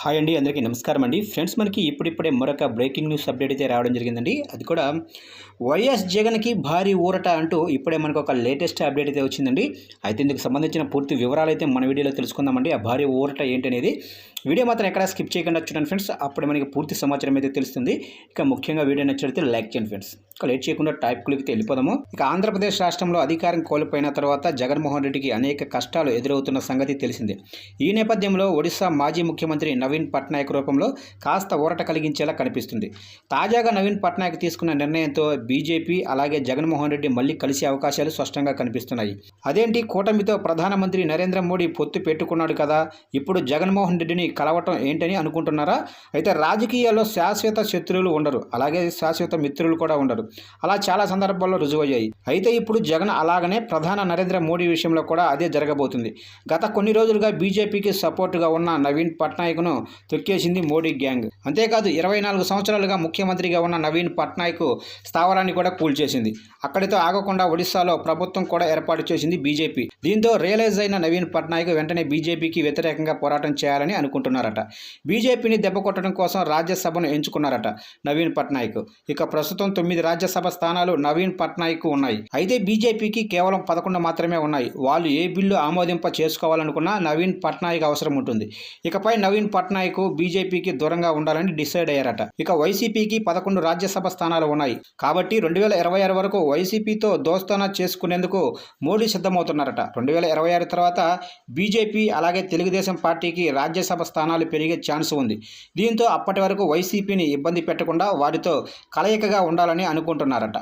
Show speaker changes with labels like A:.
A: Hi అండి, అందరికీ నమస్కారం అండి. ఫ్రెండ్స్, మనకి ఇప్పుడిప్పుడే మరొక బ్రేకింగ్ న్యూస్ అప్డేట్ అయితే రావడం జరిగిందండి. అది కూడా వైఎస్ జగన్కి భారీ ఊరట అంటూ ఇప్పుడే మనకు ఒక లేటెస్ట్ అప్డేట్ అయితే వచ్చిందండి. అయితే ఇందుకు సంబంధించిన పూర్తి వివరాలు అయితే మన వీడియోలో తెలుసుకుందామండి. ఆ భారీ ఊరట ఏంటనేది వీడియో మాత్రం ఎక్కడా స్కిప్ చేయకుండా చూడండి ఫ్రెండ్స్. అప్పుడు మనకి పూర్తి సమాచారం అయితే తెలుస్తుంది. ఇక ముఖ్యంగా వీడియో నచ్చితే లైక్ చేయండి ఫ్రెండ్స్. ఇక లేట్ చేయకుండా టైప్ క్లిక్కి వెళ్ళిపోదాము. ఇక ఆంధ్రప్రదేశ్ రాష్ట్రంలో అధికారం కోల్పోయిన తర్వాత జగన్మోహన్ రెడ్డికి అనేక కష్టాలు ఎదురవుతున్న సంగతి తెలిసిందే. ఈ నేపథ్యంలో ఒడిశా మాజీ ముఖ్యమంత్రి నవీన్ పట్నాయక్ రూపంలో కాస్త ఊరట కలిగించేలా కనిపిస్తుంది. తాజాగా నవీన్ పట్నాయక్ తీసుకున్న నిర్ణయంతో బీజేపీ అలాగే జగన్మోహన్ రెడ్డి మళ్లీ కలిసే అవకాశాలు స్పష్టంగా కనిపిస్తున్నాయి. అదేంటి, కూటమితో ప్రధానమంత్రి నరేంద్ర మోడీ పొత్తు పెట్టుకున్నాడు కదా, ఇప్పుడు జగన్మోహన్ రెడ్డిని కలవటం ఏంటని అనుకుంటున్నారా? అయితే రాజకీయాల్లో శాశ్వత శత్రువులు ఉండరు, అలాగే శాశ్వత మిత్రులు కూడా ఉండరు. అలా చాలా సందర్భాల్లో రుజువయ్యాయి. అయితే ఇప్పుడు జగన్ అలాగనే ప్రధాని నరేంద్ర మోడీ విషయంలో కూడా అదే జరగబోతుంది. గత కొన్ని రోజులుగా బీజేపీకి సపోర్టుగా ఉన్న నవీన్ పట్నాయక్ను తొక్కేసింది మోడీ గ్యాంగ్. అంతేకాదు 24 సంవత్సరాలుగా ముఖ్యమంత్రిగా ఉన్న నవీన్ పట్నాయక్ స్థావరాన్ని కూడా కూల్చేసింది. అక్కడితో ఆగకుండా ఒడిశాలో ప్రభుత్వం కూడా ఏర్పాటు చేసింది బీజేపీ. దీంతో రియలైజ్ అయిన నవీన్ పట్నాయక్ వెంటనే బీజేపీకి వ్యతిరేకంగా పోరాటం చేయాలని అనుకుంటున్నారట. బీజేపీని దెబ్బకొట్టడం కోసం రాజ్యసభను ఎంచుకున్నారట నవీన్ పట్నాయక్. ఇక ప్రస్తుతం 9 రాజ్యసభ స్థానాలు నవీన్ పట్నాయక్ ఉన్నాయి. అయితే బీజేపీకి కేవలం 11 మాత్రమే ఉన్నాయి. వాళ్ళు ఏ బిల్లు ఆమోదింప చేసుకోవాలనుకున్నా నవీన్ పట్నాయక్ అవసరం ఉంటుంది. ఇకపై నవీన్ పట్నాయక్ బీజేపీకి దూరంగా ఉండాలని డిసైడ్ అయ్యారట. ఇక వైసీపీకి 11 రాజ్యసభ స్థానాలు ఉన్నాయి. కాబట్టి 2026 వరకు వైసీపీతో దోస్తానా చేసుకునేందుకు మోడీ సిద్ధమవుతున్నారట. 2026 తర్వాత బీజేపీ అలాగే తెలుగుదేశం పార్టీకి రాజ్యసభ స్థానాలు పెరిగే ఛాన్స్ ఉంది. దీంతో అప్పటి వరకు వైసీపీని ఇబ్బంది పెట్టకుండా వారితో కలయికగా ఉండాలని అనుకుంటున్నారట.